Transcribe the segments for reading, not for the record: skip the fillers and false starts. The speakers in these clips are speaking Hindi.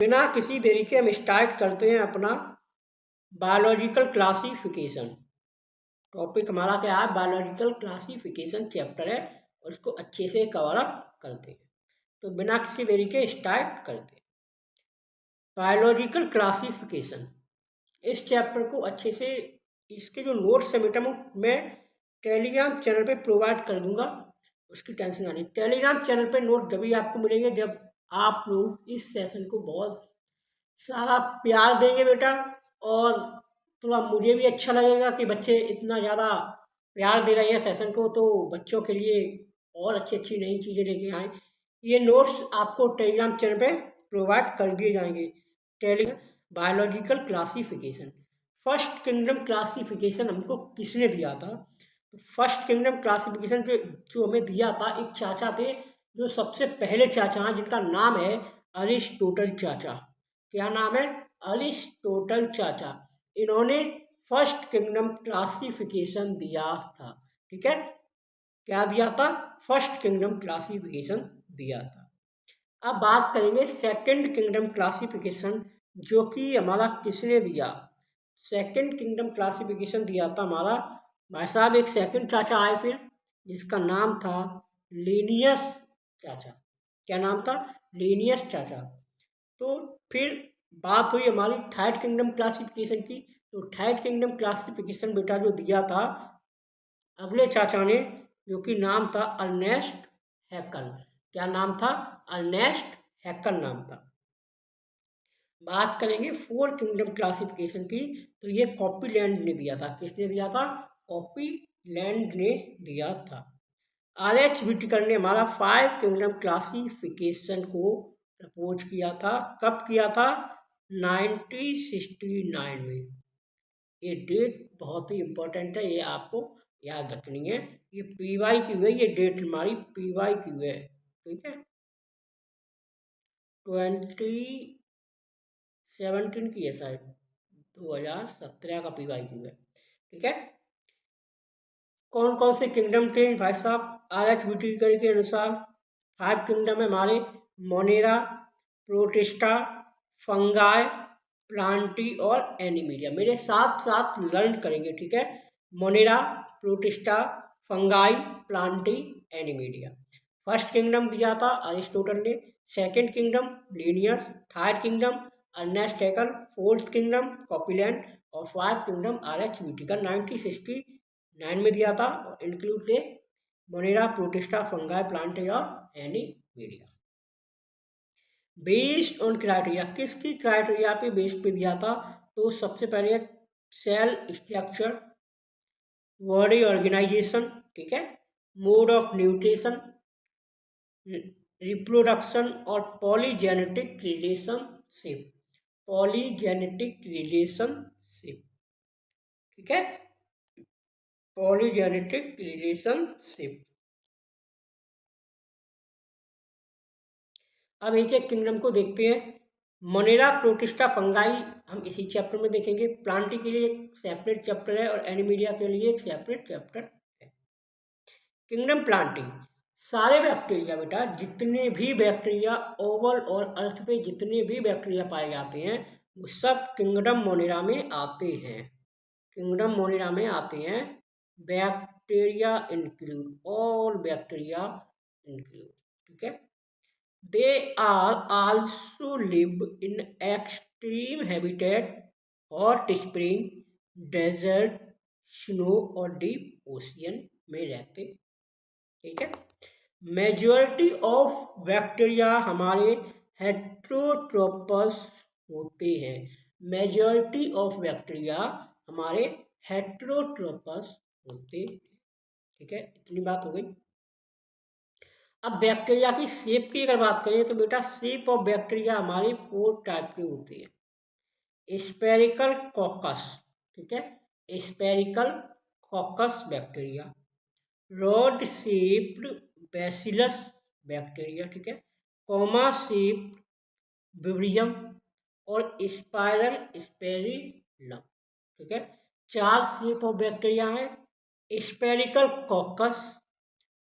बिना किसी देरी के हम स्टार्ट करते हैं अपना बायोलॉजिकल क्लासिफिकेशन। टॉपिक हमारा क्या है? बायोलॉजिकल क्लासिफिकेशन चैप्टर है और उसको अच्छे से कवर अप करते हैं। तो बिना किसी देरी के स्टार्ट करते हैं बायोलॉजिकल क्लासिफिकेशन। इस चैप्टर को अच्छे से, इसके जो नोट्स है बेटा मैं टेलीग्राम चैनल पे प्रोवाइड कर दूंगा, उसकी टेंशन ना लें। टेलीग्राम चैनल पे नोट जब भी आपको मिलेंगे जब आप लोग इस सेशन को बहुत सारा प्यार देंगे बेटा, और थोड़ा मुझे भी अच्छा लगेगा कि बच्चे इतना ज़्यादा प्यार दे रहे हैं सेशन को, तो बच्चों के लिए और अच्छी अच्छी नई चीज़ें लेके आए। ये नोट्स आपको टेलीग्राम चैनल पे प्रोवाइड कर दिए जाएंगे। Telegram biological classification, first kingdom classification हमको किसने दिया था? फर्स्ट किंगडम क्लासिफिकेशन जो हमें दिया था, एक चाचा थे जो सबसे पहले चाचा हैं, जिनका नाम है अरिस्टोटल चाचा। क्या नाम है? अरिस्टोटल चाचा। इन्होंने फर्स्ट किंगडम क्लासिफिकेशन दिया था। ठीक है, क्या दिया था? फर्स्ट किंगडम क्लासिफिकेशन दिया था। अब बात करेंगे सेकंड किंगडम क्लासिफिकेशन, जो कि हमारा किसने दिया? सेकंड किंगडम क्लासिफिकेशन दिया था हमारा भाई साहब, एक सेकंड चाचा आए फिर, जिसका नाम था लीनियस चाचा। क्या नाम था? लीनियस चाचा। तो फिर बात हुई हमारी थर्ड किंगडम क्लासिफिकेशन की। तो थर्ड किंगडम क्लासिफिकेशन बेटा जो दिया था अगले चाचा ने, जो कि नाम था अर्नेस्ट हैकल। क्या नाम था? अर्नेस्ट हैकल नाम था। बात करेंगे फोर किंगडम क्लासिफिकेशन की, तो ये कॉपीलैंड ने दिया था। किसने दिया था? कॉपीलैंड ने दिया था। आर.एच. व्हिटेकर ने हमारा फाइव किंगडम क्लासिफिकेशन को प्रपोज किया था। कब किया था? 1969 में। ये डेट बहुत ही इम्पोर्टेंट है, ये आपको याद रखनी है। ये पीवाई की हुई है, ये डेट हमारी पीवाई की हुई है। ठीक है, 2017 की है शायद, 2017 का पीवाई की है। ठीक है, कौन कौन से किंगडम थे भाई साहब? आर.एच. व्हिटेकर के अनुसार फाइव किंगडम है हमारे: मोनेरा, प्रोटिस्टा, फंगाई, प्लांटी और एनिमीलिया। मेरे साथ साथ लर्न करेंगे, ठीक है? Monera, protista, fungi, plantae, animalia. First kingdom दिया था अरिस्टोटल ने, second kingdom Linnaeus, third kingdom Ernst Haeckel, fourth kingdom Copeland और फाइव किंगडम आर.एच. व्हिटेकर 1969 में दिया था। इंक्लूड थे मोनेरा, प्रोटिस्टा, फंगाई, प्लांटी और एनिमीलिया। बेस्ड ऑन क्राइटेरिया, किसकी क्राइटेरिया पे बेस्ड पे दिया था? तो सबसे पहले सेल स्ट्रक्चर, बॉडी ऑर्गेनाइजेशन, ठीक है, मोड ऑफ न्यूट्रिशन, रिप्रोडक्शन और पॉलीजेनेटिक रिलेशनशिप। पॉलीजेनेटिक रिलेशनशिप, ठीक है, पॉलीजेनेटिक रिलेशनशिप। अब एक एक किंगडम को देखते हैं। मोनेरा, प्रोटिस्टा, फंगाई हम इसी चैप्टर में देखेंगे। प्लांटी के लिए एक सेपरेट चैप्टर है और एनिमीलिया के लिए एक सेपरेट चैप्टर है। किंगडम प्लांटी, सारे बैक्टीरिया बेटा, जितने भी बैक्टीरिया ओवल और अर्थ पे जितने भी बैक्टीरिया पाए जाते हैं वो सब किंगडम मोनेरा में आते हैं। किंगडम मोनेरा में आते हैं। Bacteria include, all bacteria include, ठीक है। They are also live in extreme habitat, hot spring, desert, snow और deep ocean में रहते। ठीक है, मेजॉरिटी ऑफ बैक्टीरिया हमारे हेट्रोट्रोपस होते हैं। मेजॉरिटी ऑफ बैक्टीरिया हमारे हेट्रोट्रोपस होते हैं। ठीक है, इतनी बात हो गई। अब बैक्टीरिया की शेप की अगर बात करें तो बेटा शेप ऑफ बैक्टीरिया हमारे फोर टाइप के होते हैं। स्पेरिकल कॉकस, ठीक है, spherical caucus bacteria, rod shaped bacillus bacteria, ठीक है, कॉमा शेप्ड विब्रियम और स्पाइरल स्पेरिलम। ठीक है, चार शेप ऑफ बैक्टीरिया है: spherical caucus,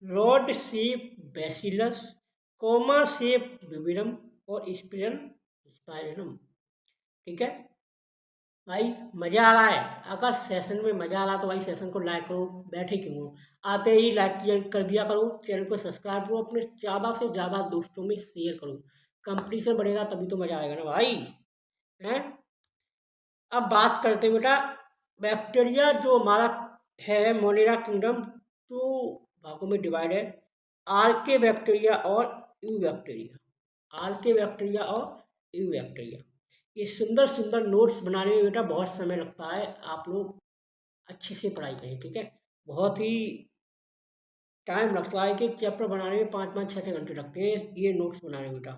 rod shape bacillus, comma shape विब्रियम और स्पाइरल स्पाइरलम। ठीक है भाई, मज़ा आ रहा है? अगर सेशन में मज़ा आ रहा है तो भाई सेशन को लाइक करो, बैठे क्यों हो, आते ही लाइक किया कर दिया करो, चैनल को सब्सक्राइब करो, अपने ज़्यादा से ज़्यादा दोस्तों में शेयर करो। कंपटीशन बढ़ेगा तभी तो मज़ा आएगा ना भाई, हैं? अब बात करते हैं बेटा, बैक्टीरिया जो हमारा है मोनेरा किंगडम, तो भागों में डिवाइड है, आर्के बैक्टीरिया और यू बैक्टीरिया। आर्के बैक्टीरिया और यू बैक्टीरिया। ये सुंदर सुंदर नोट्स बनाने में बेटा बहुत समय लगता है, आप लोग अच्छे से पढ़ाई करें, ठीक है? बहुत ही टाइम लगता है कि चैप्टर बनाने में 5-5 6-6 घंटे लगते हैं ये नोट्स बनाने में बेटा,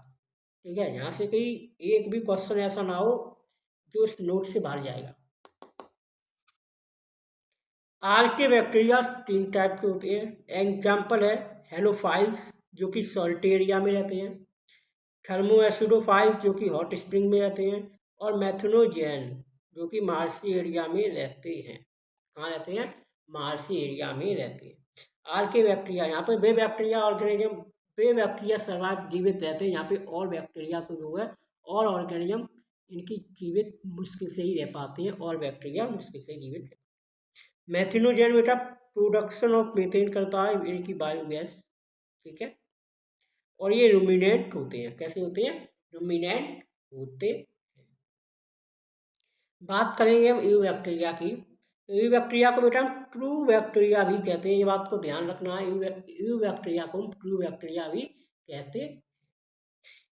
ठीक है? यहाँ से कहीं एक भी क्वेश्चन ऐसा ना हो जो उस नोट से बाहर जाएगा। आर्के बैक्टीरिया 3 टाइप के होते हैं। एग्जाम्पल है हेलोफाइल्स जो कि सॉल्टी एरिया में रहते हैं, थर्मोएसिडोफाइल्स जो कि हॉट स्प्रिंग में रहते हैं, और मैथनोजेन जो कि मार्सी एरिया में रहते हैं। कहाँ रहते हैं? मार्सी एरिया में रहते हैं। आर्के बैक्टीरिया, यहाँ पे वे बैक्टीरिया ऑर्गेनिज्म, वे बैक्टीरिया सर्वाइव जीवित रहते हैं। यहाँ पे और बैक्टीरिया को जो है और ऑर्गेनिज्म इनकी जीवित मुश्किल से ही रह पाते हैं, और बैक्टीरिया मुश्किल से जीवित रहते हैं। मैथिनोजेन बेटा प्रोडक्शन ऑफ मीथेन करता है, इनकी बायोगैस, ठीक है? और ये रूमिनेंट होते हैं। कैसे होते हैं? रूमिनेंट होते हैं। बात करेंगे हम यू बैक्टीरिया की, तो यू बैक्टीरिया को बेटा हम ट्रू बैक्टीरिया भी कहते हैं, ये बात को ध्यान रखना है। यू बैक्टीरिया को हम ट्रू बैक्टीरिया भी कहते हैं।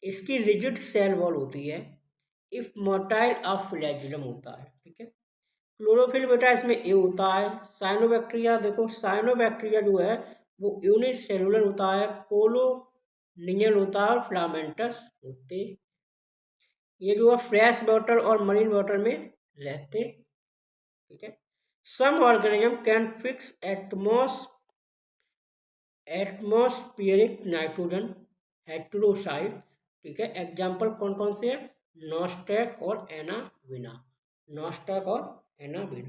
इसकी रिजिड सेल वॉल होती है, इफ मोटाइल ऑफ फ्लैजिलम होता है, ठीक है? क्लोरोफिल बेटा इसमें ए होता है। साइनोबैक्टीरिया, देखो साइनोबैक्टीरिया जो है वो यूनिट सेलुलर होता है, कोलोनियल होता है और फिलामेंटस होते। ये जो है फ्रेश वाटर और मरीन वाटर में रहते, ठीक है? Some organism can fix atmospheric nitrogen heterocyst, ठीक है? एग्जाम्पल कौन कौन से हैं? नॉस्टैक और एनाविना। नॉस्टैक और एनाविना।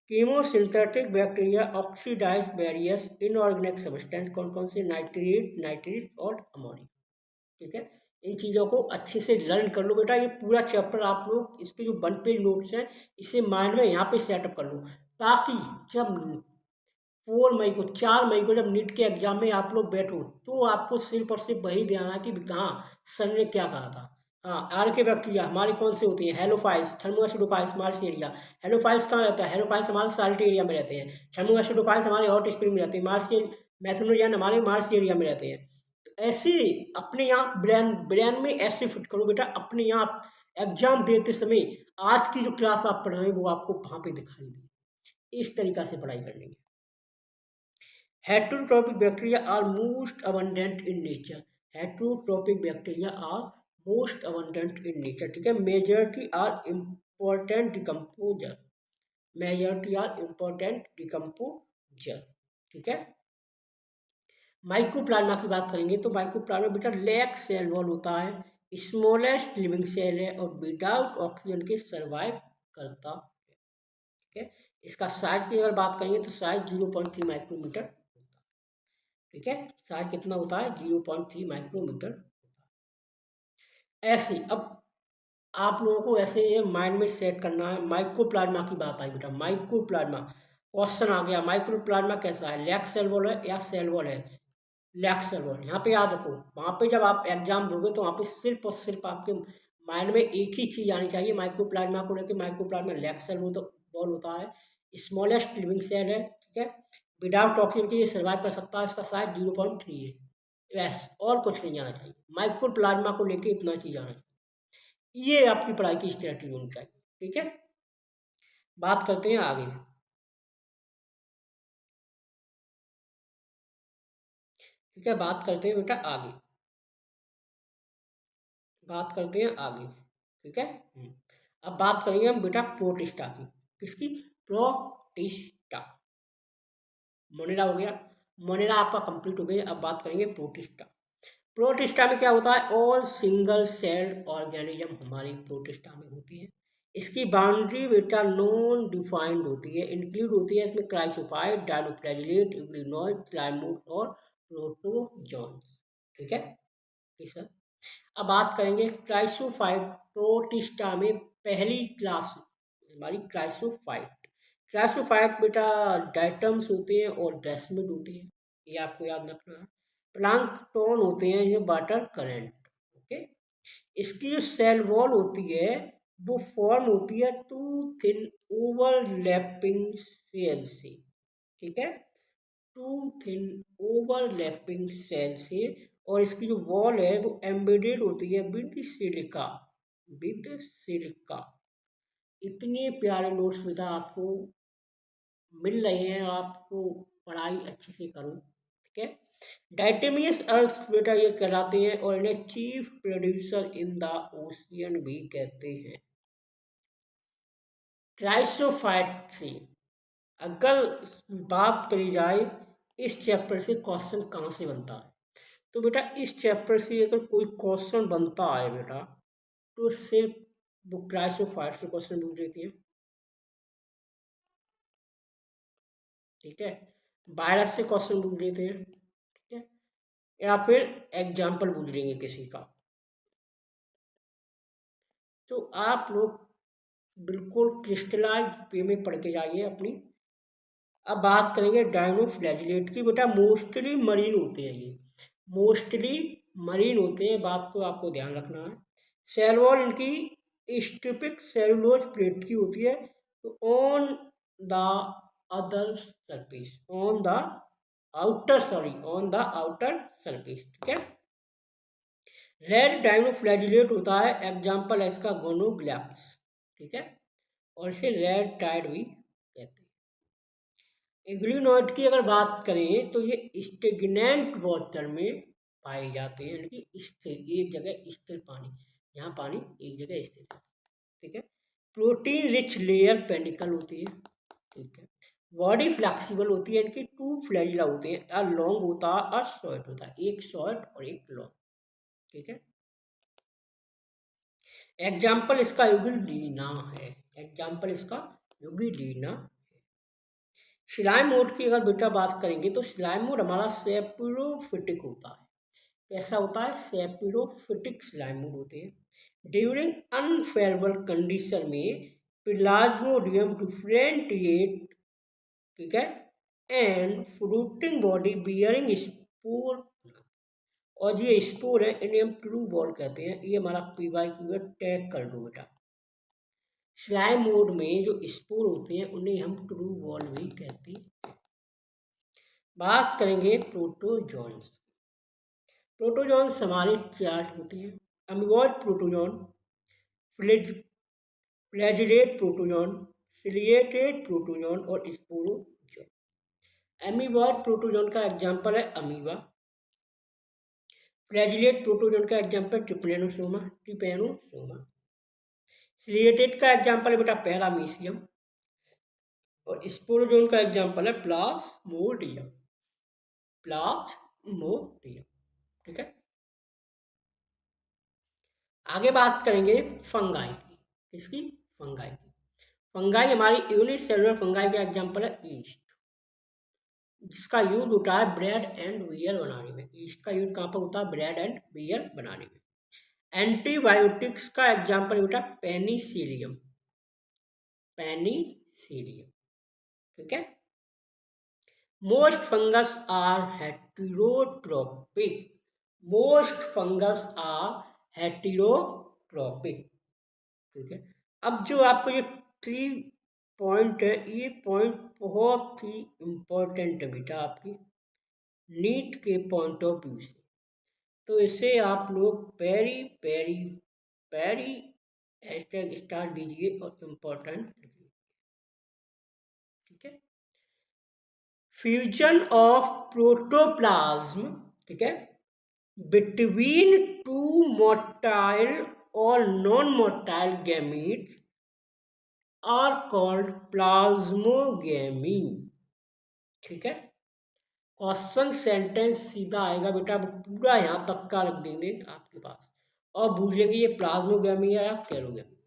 Chemosynthetic bacteria oxidise various inorganic substance, कौन कौन से? नाइट्रेट और अमोनिया, ठीक है? इन चीज़ों को अच्छे से लर्न कर लो बेटा। ये पूरा चैप्टर आप लोग इसके जो 1 पेज नोट्स हैं इसे माइंड में यहाँ पे सेटअप कर लो, ताकि जब 4 मई को 4 मई को जब नीट के एग्जाम में आप लोग बैठो तो आपको सिर्फ और सिर्फ वही ध्यान है कि हाँ सर ने क्या कहा था। हाँ, आर्के बैक्टीरिया हमारी कौन सी होती है? Halophiles, thermoacidophiles, marshy area. Halophiles कहाँ रहता है? हेलोफाइल्स हमारे साल्टी एरिया में रहते हैं। थर्मोएसिडोफाइल्स हमारे हॉट स्प्रिंग में रहते हैं। मार्सी मैथनोजेन हमारे मार्सी एरिया में रहते हैं। ऐसे अपने यहाँ ब्रेन ब्रेन में ऐसे फिट करो बेटा, अपने यहाँ एग्जाम देते समय आज की जो क्लास आप पढ़ रहे हैं वो आपको वहाँ पे दिखाई दे। इस तरीका से पढ़ाई करनी है। Heterotrophic bacteria are most abundant in nature. Heterotrophic bacteria are most abundant in nature, ठीक है? Majority are important decomposer. Majority are important decomposer, ठीक है? माइक्रोप्लाज्मा की बात करेंगे तो माइक्रोप्लाज्मा बेटा लैक सेल वॉल होता है, स्मॉलेस्ट लिविंग सेल है और विदाउट ऑक्सीजन के सर्वाइव करता है, ठीक है? इसका साइज की अगर बात करेंगे तो साइज 0.3 माइक्रोमीटर, ठीक है? साइज कितना होता है? 0.3 माइक्रोमीटर। ऐसे अब आप लोगों को ऐसे ये माइंड में सेट करना है। माइक्रोप्लाज्मा की बात आई बेटा, माइक्रोप्लाज्मा क्वेश्चन आ गया, माइक्रोप्लाज्मा कैसा है? लैक सेल वॉल है या सेल वॉल है? Lack cell wall. यहाँ पे याद रखो, वहाँ पे जब आप एग्जाम दोगे तो वहाँ पे सिर्फ और सिर्फ आपके माइंड में एक ही चीज़ आनी चाहिए माइक्रोप्लाज्मा को लेकर। माइक्रोप्लाज्मा लैक सेल वॉल होता है, स्मॉलेस्ट लिविंग सेल है, ठीक है? विदाउट ऑक्सीजन के ये सर्वाइव कर सकता है, इसका साइज 0.3 है, बस और कुछ नहीं जाना चाहिए। माइक्रोप्लाज्मा को लेके इतना चीज आना चाहिए। ये आपकी पढ़ाई की स्ट्रेटजी होनी चाहिए, ठीक है? बात करते हैं आगे, ठीक है? बात करते हैं बेटा आगे, बात करते हैं आगे, ठीक है? अब बात करेंगे हम बेटा प्रोटिस्टा की। किसकी? प्रोटिस्टा। मोनेरा हो गया, मोनेरा आपका कंप्लीट हो गया। अब बात करेंगे प्रोटिस्टा। प्रोटिस्टा में क्या होता है? ऑल सिंगल सेल्ड ऑर्गेनिज्म हमारी प्रोटिस्टा में होती है। इसकी बाउंड्री बेटा नॉन डिफाइंड होती है, इंक्लूड होती है इसमें क्राइसोफाइट, डायनोफ्लैजिलेट, यूग्रिनॉइड, क्लाइमोट और प्रोटोजोन्स, ठीक है? ठीक सर। अब बात करेंगे क्राइसोफाइट प्रोटिस्टा में पहली क्लास हमारी क्राइसोफाइट। क्राइसोफाइट बेटा डाइटम्स होते हैं और डेस्मिड होते हैं, ये आपको याद रखना है। प्लांकटोन होते हैं ये वाटर करंट। ओके, इसकी जो सेल वॉल होती है वो फॉर्म होती है टू थिन ओवरलैपिंग सेल से। ठीक है, टू थिन ओवरलैपिंग सेल से, और इसकी जो वॉल है वो एम्बेडेड होती है विद सिलिका, विद सिलिका। इतने प्यारे नोट्स बेटा आपको मिल रहे हैं, आपको पढ़ाई अच्छे से करो। ठीक है, डाइटेमियस अर्थ बेटा ये कहलाते हैं और इन्हें chief producer in the ocean भी कहते हैं। क्राइसोफाइट से अगर बात करी जाए इस चैप्टर से क्वेश्चन कहाँ से बनता है, तो बेटा इस चैप्टर से अगर कोई क्वेश्चन बनता है बेटा तो सिर्फ वो क्राइसोफाइट से क्वेश्चन पूछ लेती है। ठीक है, वायरस से क्वेश्चन पूछ लेते हैं। ठीक है, या फिर एग्जाम्पल पूछ लेंगे किसी का। तो आप लोग बिल्कुल क्रिस्टलाइज वे में पढ़ के जाइए अपनी। अब बात करेंगे डायनोफ्लैजिलेट की। बेटा मोस्टली मरीन होते हैं, ये मोस्टली मरीन होते हैं, बात को आपको ध्यान रखना है। सेल वॉल इनकी स्टिपिक सेलुलोज प्लेट की होती है, तो on the other surface, on the outer, sorry on the outer surface. ठीक है, रेड डायनोफ्लैजिलेट होता है, एग्जाम्पल है इसका गोनोग्लैप्स। ठीक है, और इसे रेड टाइड भी कहते हैं। इग्लिनोइड की अगर बात करें तो ये स्टेगनेंट वाटर में पाए जाते हैं, यानी कि स्थिर, एक जगह स्थिर पानी, जहाँ पानी एक जगह स्थिर है। ठीक है, प्रोटीन रिच लेयर पेनिकल होती है। ठीक है, बॉडी फ्लेक्सिबल होती है, इनकी टू फ्लैजिला होते हैं, अ लॉन्ग होता है और शॉर्ट होता है, एक शॉर्ट और एक लॉन्ग। ठीक है, एग्जाम्पल इसका यूगिलीना है, एग्जाम्पल इसका यूगिलीना। स्लाइम मोड की अगर बेटा बात करेंगे तो स्लाइम मोड हमारा सेपिरोफिटिक होता है। कैसा होता है? सेपिरोफिटिक स्लाइम मोड होते हैं। ड्यूरिंग अनफेवरेबल कंडीशन में प्लाज्मोडियम डिफरेंटिएट, ठीक है, and fruiting body bearing spore, और ये स्पोर है इन्हें हम ट्रू बॉल कहते हैं। ये हमारा पीवाई की टैग कर दो बेटा। स्लाइम मोड में जो स्पोर होते हैं उन्हें हम ट्रू बॉल भी कहते हैं। बात करेंगे प्रोटोजॉन्स। प्रोटोजॉन्स हमारे चार्ट होती है, अमीबॉइड प्रोटोजॉन, फ्लैजिलेट प्रोटोजॉन, सिलिएटेड प्रोटोजॉन और स्पोरोजॉन। अमीबॉइड प्रोटोजॉन का एग्जाम्पल है अमीबा। फ्लैजिलेट प्रोटोजॉन का एग्जाम्पल ट्रिपेनोसोमा। सिलिएटेड का एग्जाम्पल है बेटा पैरामीशियम, और स्पोरोजोन का एग्जाम्पल है प्लाज्मोडियम, प्लाज्मोडियम। ठीक है, आगे बात करेंगे फंगाई की। किसकी? फंगाई की। फंगाई हमारी यूनिसेलुलर फंगाई का एग्जाम्पल है ईस्ट, जिसका यूज होता है ब्रेड एंड बियर बनाने में। ईस्ट का यूज कहाँ पर होता है? ब्रेड एंड बियर बनाने में। एंटीबायोटिक्स का एग्जाम्पल बेटा पेनिसिलियम, पेनिसिलियम। ठीक है, most fungus are heterotrophic, most fungus are heterotrophic. ठीक है, अब जो आपको ये 3 पॉइंट है, ये पॉइंट बहुत ही इम्पोर्टेंट है बेटा आपकी नीट के पॉइंट ऑफ व्यू से, तो इसे आप लोग very very very hashtag star दीजिए और इम्पोर्टेंट लिखिए। ठीक है, फ्यूजन ऑफ प्रोटोप्लाज्म, ठीक है, बिटवीन टू मोटाइल और non motile gametes are called plasmogamy. ठीक है, क्वेश्चन सेंटेंस सीधा आएगा बेटा, पूरा यहाँ तक का रख देंगे आपके पास, और भूलिए कि ये प्लाज्मोगैमी है या कैरोगैमी।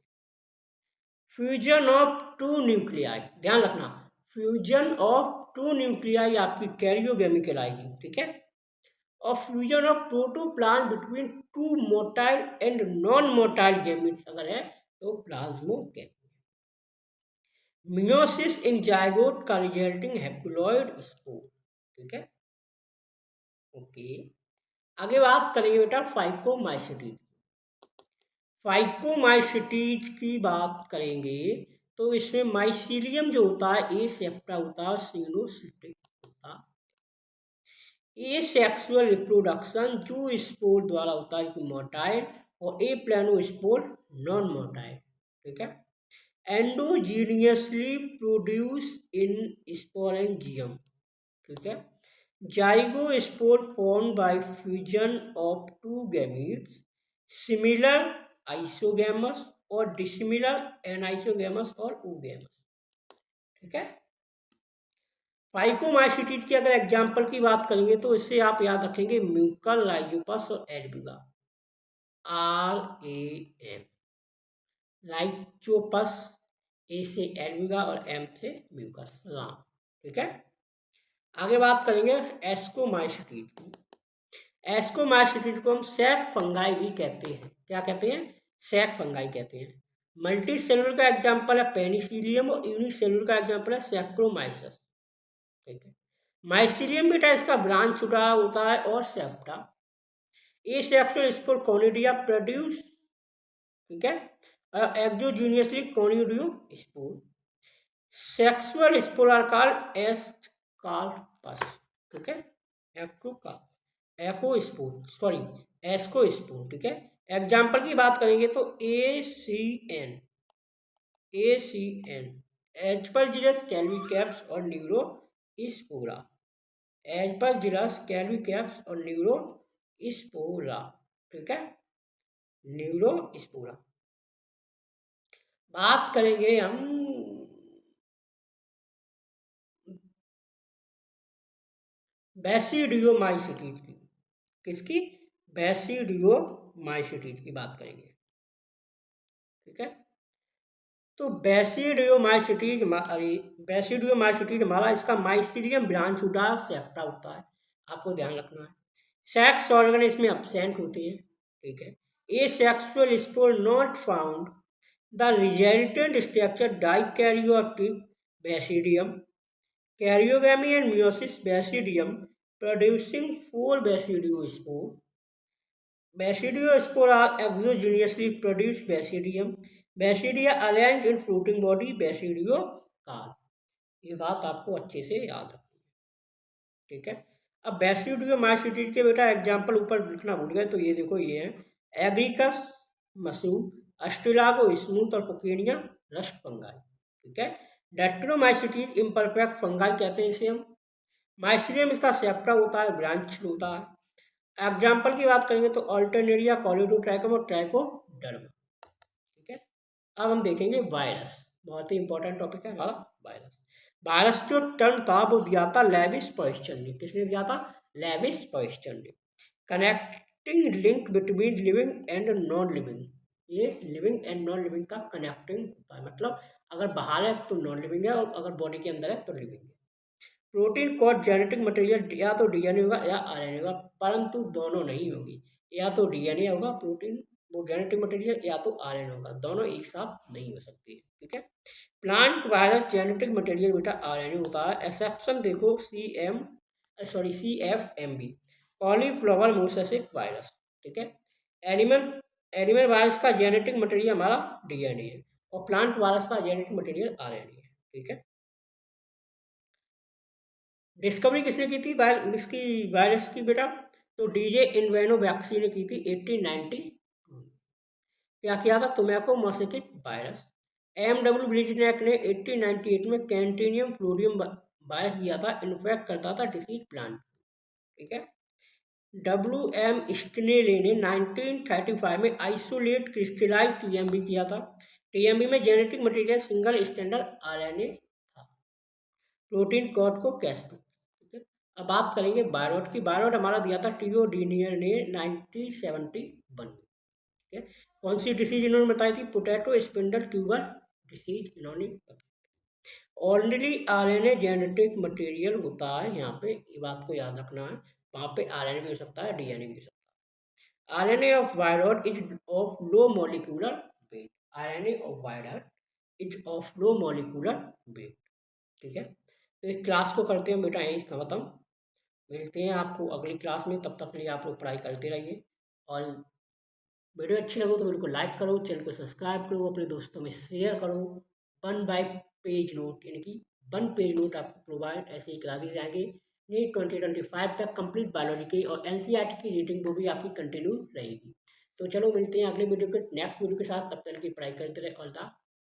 फ्यूजन ऑफ टू न्यूक्लियाई, ध्यान रखना, फ्यूजन ऑफ टू न्यूक्लियाई आपकी कैरियोगेमी कहलाएगी। ठीक है, और fusion of protoplasm between two motile and non motile gametes अगर है तो प्लाज्मोगैमेट। मियोसिस इन जायगोट का रिजल्टिंग हैप्लॉइड स्पोर। ठीक है, ओके। आगे बात करेंगे बेटा फाइकोमाइसिटीज। फाइकोमाइसिटीज की बात करेंगे तो इसमें माइसीलियम जो होता है ए सेप्टा होता है, सिनोसिटिक होता है। ए सेक्सुअल रिप्रोडक्शन जो स्पोर द्वारा होता है कि मोटाइल, और ए प्लानोस्पोर नॉन मोटाइल। ठीक है, एंडोजीनियसली प्रोड्यूस इन स्पोरेंजियम। ठीक है, zygospore formed by fusion of two gametes, similar isogamous और dissimilar anisogamy और oogamous। ठीक है, फाइकोमाइसिटीज की अगर एग्जाम्पल की बात करेंगे तो इससे आप याद रखेंगे म्यूकल, लाइजोपस और एल्बिगा। RAM, लाइजोपस, ए से एल्बिगा और एम से म्यूकस, राम। ठीक है, आगे बात करेंगे एस्कोमाइसिटीज की। एस्कोमाइसिटीज को हम सैक फंगाई भी कहते हैं। क्या कहते हैं? सैक फंगाई कहते हैं। मल्टी सेलुलर का एग्जाम्पल है पेनिसिलियम और यूनिसेलुलर का एग्जाम्पल है सैक्रोमाइसस। ठीक है, माइसिलियम बेटा इसका ब्रांच छुटा होता है और septa. Asexual spore conidia produce. ठीक है, exogenously conidiospore. Sexual spore are called ascocarps. ठीक है, एस्कोस्पोर। ठीक है, एग्जाम्पल की बात करेंगे तो ACN, एस्परजिलस कैल्विकैप्स और न्यूरोस्पोरा। एस्परजिलस कैल्विकैप्स और न्यूरोस्पोरा। ठीक है, न्यूरोस्पोरा। बात करेंगे हम बैसिडियोमाइसिटीज की। किसकी? बैसिडियोमाइसिटीज की बात करेंगे। ठीक है, तो बैसिडियोमाइसिटीज हमारा इसका माइसिलियम ब्रांच होता है, सेप्टा होता है, आपको ध्यान रखना है। सेक्स ऑर्गन इसमें एब्सेंट होते हैं। ठीक है, ए sexual spore not found, the resultant structure dikaryotic basidium, karyogamy and meiosis basidium producing 4 basidiospore. Basidiospore are exogenously produced basidium. Basidia arranged in fruiting body basidiocarp. ये बात आपको अच्छे से याद रखनी है। ठीक है, अब बैसिडियोमाइसिटीज के बेटा एग्जाम्पल ऊपर लिखना भूल गए तो ये देखो, ये है एग्रिकस मशरूम, अस्ट्रेलागो स्मूथ और पुकेनिया रस्ट फंगाई। ठीक है, डेक्ट्रोमाइसिटीज इम्परफेक्ट फंगाई कहते हैं इसे हम। माइसिलियम इसका सेप्टा होता है, ब्रांच होता है। एग्जाम्पल की बात करेंगे तो अल्टरनेरिया, कॉलिडोट्राइकम और ट्राइकोडर्मा। ठीक है, अब हम देखेंगे वायरस। बहुत ही इंपॉर्टेंट टॉपिक है हमारा वायरस। वायरस जो टर्म था वो दिया था लेविस पर्स्टन ने। किसने दिया था? लेविस पर्स्टन ने। Connecting link between living and non living. ये लिविंग एंड नॉन लिविंग का कनेक्टिंग होता है, मतलब अगर बाहर है तो नॉन लिविंग है और अगर बॉडी के अंदर है तो लिविंग है। प्रोटीन कोड जेनेटिक मटेरियल या तो डीएनए होगा या आरएनए होगा, परंतु दोनों नहीं होगी। या तो डीएनए होगा प्रोटीन वो जेनेटिक मटेरियल, या तो आरएनए होगा, दोनों एक साथ नहीं हो सकती है। ठीक है, प्लांट वायरस जेनेटिक मटेरियल बेटा आरएनए होता है। एक्सेप्शन देखो CFMB, कॉलीफ्लावर मोसेसिक वायरस। ठीक है, एनिमल वायरस का जेनेटिक मटेरियल हमारा डीएनए है और प्लांट वायरस का जेनेटिक मटेरियल आरएनए है। ठीक है, डिस्कवरी किसने की थी इसकी वायरस की बेटा? तो DJ इन्वेनोवैक्सी ने की थी 1892। क्या किया था? Tobacco mosaic virus. MW Beijerinck ने 1898 में कैंटिनियम फ्लोरियम वायरस दिया था, इन्फेक्ट करता था डिसीज प्लांट। ठीक है, WM स्टिनेले ने 1935 में आइसोलेट क्रिस्टलाइज TMB किया था। TMB में genetic material single standard RNA था, प्रोटीन कोड को कैस्टो। अब बात करेंगे बायरॉट की। बायरॉट हमारा दिया था टीओडीनियर ने 1971 में। ठीक है, कौन सी डिसीज इन्होंने बताई थी? पोटैटो स्पिंडल ट्यूबर डिसीज इन्होंने बताई। ओनली आरएनए जेनेटिक मटेरियल होता है, यहाँ पे ये बात को याद रखना है। वहाँ पे RNA भी हो सकता है, DNA भी हो सकता है। RNA of viral is of low molecular weight. RNA of viral is of low molecular weight. ठीक है, तो इस क्लास को करते हैं बेटा यही खत्म। मिलते हैं आपको अगली क्लास में, तब तक के लिए आप लोग पढ़ाई करते रहिए। और वीडियो अच्छी लगे तो वीडियो को लाइक करो, चैनल को सब्सक्राइब करो, अपने दोस्तों में शेयर करो। 1 बाय पेज नोट यानी कि 1 पेज नोट आपको प्रोवाइड ऐसे ही करा दिए जाएंगे। नीट 2025 तक कंप्लीट बायोलॉजी की और NCERT की रीडिंग वो भी आपकी कंटिन्यू रहेगी। तो चलो मिलते हैं अगले वीडियो के नेक्स्ट वीडियो के साथ, तब तक की पढ़ाई करते रहे। All the